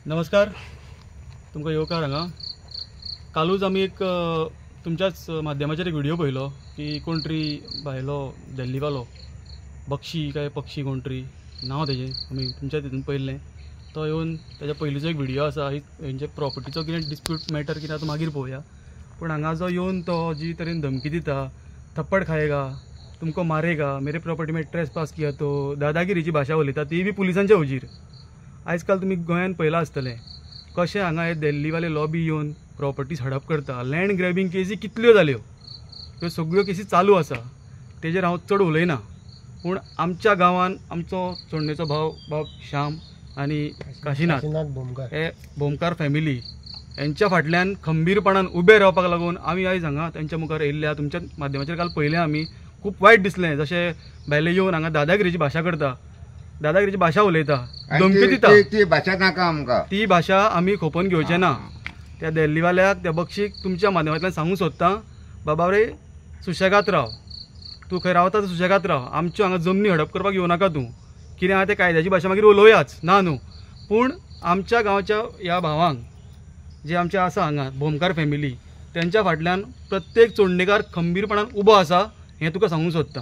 नमस्कार, तुमकां येवकार हांगा कालूच आमी एक तुमच्याच माध्यमाचेर एक व्हिडिओ पळयलो की कोण तरी भायलो दिल्लीवालो बक्षी काय पक्षी कोण तरी नांव तेजें आमी तुमच्या तितून पळयल्लें तो येवन तेच्या पयलींचो एक व्हिडिओ आसा हेंचे प्रॉपर्टीचो कितें डिस्प्यूट मॅटर कितें तो मागीर पळोवया। पूण हांगा जो येवन तो जी तरेन धमकी दिता, थप्पड खाएगा, तुमको मारेगा, मेरे प्रॉपर्टी में ट्रेस पास किया, तो दादागिरीची भाशा उलयता ती बी पुलिसांच्या हुजीर। आजकाल तुम्ही गोंयान पळयलां आसतलें कशें हांगा हे दिल्लीवाले लॉबी येवन प्रॉपर्टीज हडप करता। लँड ग्रॅबिंग केसी कितल्यो जाल्यो, ह्यो सगळ्यो केसी चालू आसा, तेजेर हांव चड उलयना। पूण आमच्या गांवान आमचो चोडणेचो भाव श्याम आनी काशीनाथ हे भोमकार फॅमिली यांच्या फाटल्यान खंबीरपणान उबे रावपाक लागून आमी आयज हांगा तेंच्या मुखार येयल्ल्या। तुमच्या माध्यमाचेर काल पळयलें आमी, खूब वायट दिसलें जशें भायले येवन हांगा दादागिरीची भाशा करता, दादागिरीची भाशा उलयता, धमकी दिता। ती भाशा नाका आमकां, ती भाशा आमी खोपोवन घेवचें ना। त्या दिल्लीवाल्याक त्या बक्षीक तुमच्या माध्यमांतल्यान सांगूंक सोदता, बाबा रे सुशेगात राव, तूं खंय रावता तर सुशेगात राव, आमच्यो हांगा जमनी हडप करपाक येवं नाका तूं। कितें आहा ते कायद्याची भाशा मागीर उलोवयाच ना न्हू, पूण आमच्या गांवच्या ह्या भावांक जे आमचे आसा हांगा भोमकार फॅमिली त्यांच्या फाटल्यान प्रत्येक चोडणेकार खंबीरपणान उबो आसा हें तुका सांगूंक सोदता।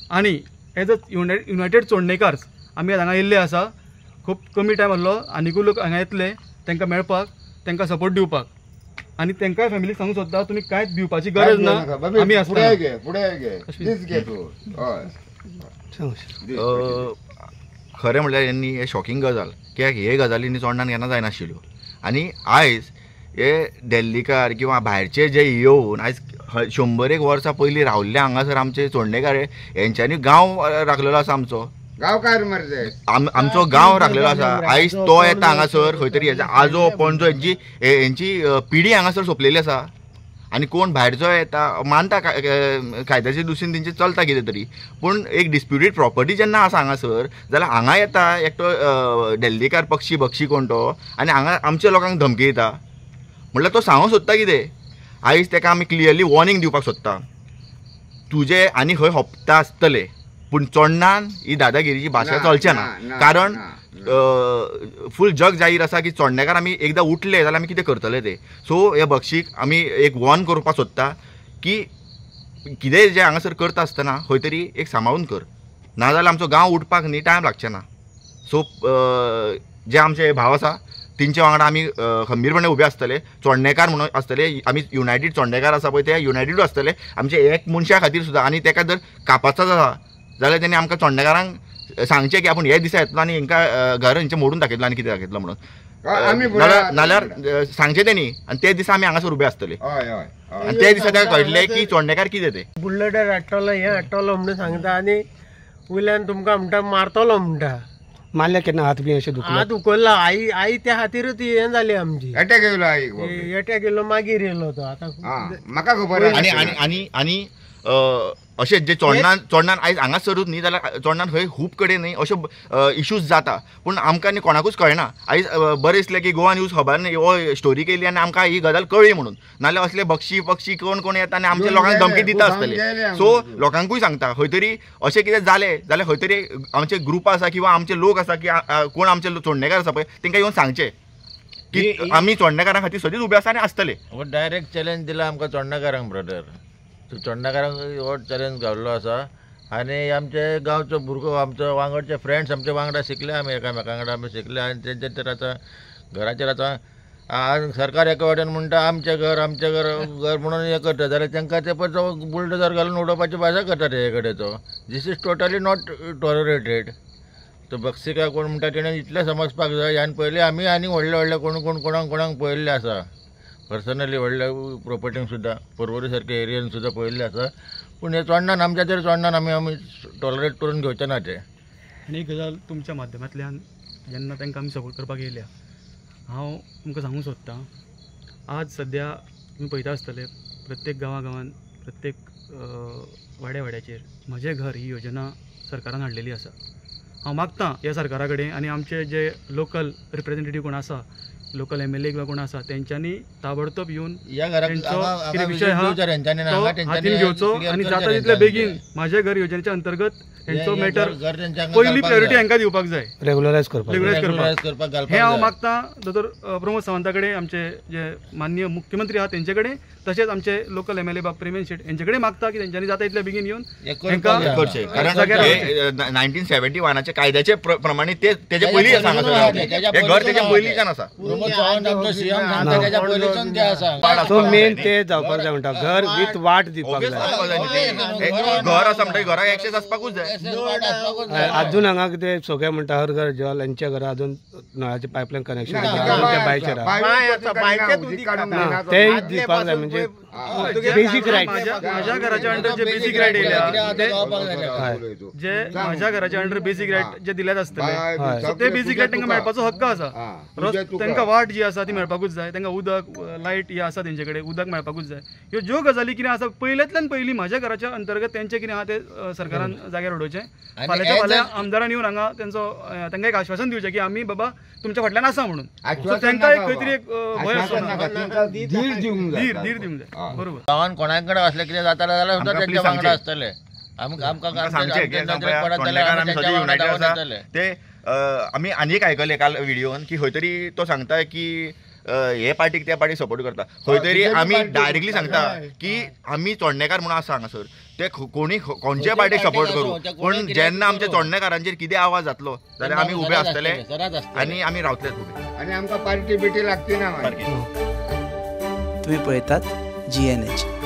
आनी एज अ युनायटेड चोडणेकार्स आमी हांगा येयल्ले आसा। खूब कमी टायम आसलो, आनिकूय लोक हांगा येतले तांकां मेळपाक, तांकां सपोर्ट दिवपाक, आनी तांकांय फॅमिलीक सांगूंक सोदता तुमी कांयच भिवपाची गरज ना, आमी आसता। खरें म्हणल्यार यांनी हे शॉकिंग गजाल, कित्याक हे गजालींनी चोडणान केन्ना जायनाशिल्ल्यो। आनी आयज हे दिल्लीकार किंवा भायरचे जे येवन आयज 100 वर्सां पयलीं रावल्ले हांगासर आमचे चोडणेकार हेंच्यांनी गांव राखलेलो आसा। आमचो गांवकार मरे आमचो गांव राखलेलो आसा। आयज तो येता हांगासर खंय तरी हेजो आजो पणजो हेंची पिढी हांगासर सोंपलेली आसा। आनी कोण भायरचो येता मानता कायद्याचे दुशीन तेंचे चलता कितें तरी, पूण एक डिस्प्युटेड प्रॉपर्टी जेन्ना आसा हांगासर जाल्यार हांगा येता एकटो दिल्लीकार पक्षी बक्षी कोण तो, आनी हांगा आमच्या लोकांक धमकी दिता। म्हणल्यार तो सांगूंक सोदता कितें, आयज ताका आमी क्लियरली वॉर्निंग दिवपाक सोदता, तुजे आनी खंय हप्ता आसतले पूण चोडणान ही दादागिरीची भाशा चलचें ना। कारण फूल जग जाहीर आसा की चोडणेकार आमी एकदां उठले जाल्यार आमी कितें करतले ते। सो हे बक्षीक आमी एक वॉर्न करपाक सोदता की कितें जें हांगासर करता आसतना खंय तरी एक सांबाळून कर, नाजाल्यार आमचो गांव उठपाक न्ही टायम लागचें ना। सो जे आमचे भाव आसा तेंचे वांगडा आमी खंबीरपणे उबे आसतले, चोडणेकार म्हणून आसतले, आमी युनायटेड चोडणेकार आसा पळय ते युनायटेडूच आसतले आमचे एक मनशा खातीर सुद्दां। आनी ताका जर कापाचो आसा जाल्यार तेणी आमकां चोडणेकारांक सांगचें की आपूण हे दिसा येतलो आनी हांकां घर हेंचें मोडून दाखयतलो आनी कितें दाखयतलो म्हणून, नाल्यार सांगचें तेणी आनी ते दिसा आमी हांगासर उबे आसतले। आनी ते दिसा ताका कळटलें की चोडणेकार कितें ते। बुल्लेटार हाडटलो हें हाडटलो म्हणून सांगता आनी वयल्यान तुमकां म्हणटा मारतलो म्हणटा। मारल्या केन्ना हात बी अशें दुखले? हात उखल्ला, आई त्या खातीरूच हें जाली आमची। अटॅक येयलो आई, अटॅक येयलो मागीर येयलो तो। आतां म्हाका खबर आनी आनी आनी आनी अशें जे चोडणान आयज हांगासरूच न्ही जाल्यार चोडणान खंय खूब कडेन न्ही अश्यो इश्यूज जाता, पूण आमकां न्ही कोणाकूच कळना। आयज बरें दिसलें की गोवा न्यूज खबर न्ही हो स्टोरी केली आनी आमकां ही गजाल कळ्ळी म्हणून, नाल्यार असले बक्षी पक्षी कोण कोण येता आनी आमच्या लोकांक धमकी दिता आसतले। सो लोकांकूय सांगता खंय तरी अशें कितें जालें जाल्यार खंय तरी आमचे ग्रुप आसा किंवा आमचे लोक आसा की कोण आमचे चोडणेकार आसा पळय तांकां येवन सांगचें की आमी चोडणेकारां खातीर सदींच उबे आसा आनी आसतले। डायरेक्ट चॅलेंज दिला आमकां चोडणेकारांक ब्रदर, चोडणेकारांक हो चॅलेंज घाल्लो आसा। आनी आमचे गांवचो भुरगो आमचो वांगडचे फ्रेंड्स आमचे वांगडा शिकले, आमी एकामेकां वांगडा आमी शिकले। आनी तेंचे तर आतां घराचेर आतां सरकार एका वाटेन म्हणटा आमचें घर म्हणून हें करता जाल्यार तांकां ते पळय तो बुलडोजर घालून उडोवपाची भाशा करता ते कडेचो। This is totally not tolerated. तो बक्षिका कोण म्हणटा तेणें इतलें समजपाक जाय। आनी पयलीं आमी आनी व्हडले कोणाक पळयल्ले आसा, पर्सनली व्हडल्या प्रॉपर्टींक सुद्दां पर्वरी सारके एरियेन सुद्दां पळयल्ले आसा, पूण हे चोडणान आमच्या तरी चोडणान आमी टॉलरेट करून घेवचे ना ते। आनी एक गजाल तुमच्या माध्यमांतल्यान जेन्ना तांकां आमी सपोर्ट करपाक येयल्या, हांव तुमकां सांगूंक सोदतां, आज सद्या तुमी पळयता आसतले प्रत्येक गांवांत प्रत्येक वाड्याचेर म्हजें घर ही योजना सरकारान हाडलेली आसा। हांव मागतां ह्या सरकारा कडेन आनी आमचे जे लोकल रिप्रेझेंटेटिव्ह कोण आसा लोकल MLA किंवा कोण आसा तेंच्यांनी ताबडतोब येवन या घराक तेंचो कितें विशय आहा तो हातीन घेवचो आनी जाता तितले बेगीन माझे घर येवजणेच्या अंतर्गत हेंचो मॅटर पयली प्रायोरिटी हांकां दिवपाक जाय रेग्युलरायज करपाक करपाक हे हांव मागतां दोतोर प्रमोद सावंता कडेन आमचे जे माननीय मुख्यमंत्री आहात तेंचे कडेन तशेंच आमचे लोकल MLA बाब प्रेमेन शेट हेंचे कडेन मागता की तेंच्यांनी जाता तितले बेगीन येवन करचे कारण 1971च्या कायद्याचे प्रमाणे ते तेजे पयलीं आसा हे घर तेजे पयलींच्यान आसा तो मेन ते जावपाक जाय म्हणटा घर विथ वाट दिवपाक जाय घर आसा म्हणटा घराक एक्सेस आसपाकूच जाय अजून हांगा कितें सगळे म्हणटा हर घर जल यांच्या घरा अजून नळाचे पायपलायन कनेक्शन त्या बायचेर ते दिवपाक जाय म्हणजे बेसिक रायट माझ्या घराच्या अंडर जे बेसिक रायट येयल्या जे माझ्या घराच्या अंडर बेसिक रायट जे दिल्यात आसतले सो ते बेसिक रायट तांकां मेळपाचो हक्क आसा तांकां वाट जी आसा ती मेळपाकूच जाय तांकां उदक लायट ही आसा तेंचे कडेन उदक मेळपाकूच जाय ह्यो ज्यो गजाली कितें आसा पयल्यातल्यान पयलीं म्हाज्या घराच्या अंतर्गत तेंचें कितें आहा ते सरकारान जाग्यार उडोवचें फाल्यां फाल्यां आमदारान येवन हांगा तांकां एक आश्वासन दिवचें की आमी बाबा तुमच्या फाटल्यान आसा म्हणून सो तांकां एक खंय तरी एक भंय आसता धीर दिवंक जाय धीर दिवंक जाय बरोबर गांवांत कोणाय कडेन असलें कितें जातालें जाल्यार सुद्दां तेंच्या वांगडा आसतले आमकां सांगचे की ते आमी आनी एक आयकलें काल व्हिडिओन की खंय तरी तो सांगता की हे पार्टीक त्या पार्टीक सपोर्ट करता खंय तरी आमी डायरेक्टली सांगता की आमी चोडणेकार म्हणून आसा हांगासर ते कोणी खंयच्या पार्टीक सपोर्ट करूं पूण जेन्ना आमच्या चोडणेकारांचेर कितें आवाज जातलो जाल्यार आमी उबे आसतले आनी आमी रावतलेच उबे आणि आमकां पार्टी बिटी लागची ना तुम्ही पळयतात GNH.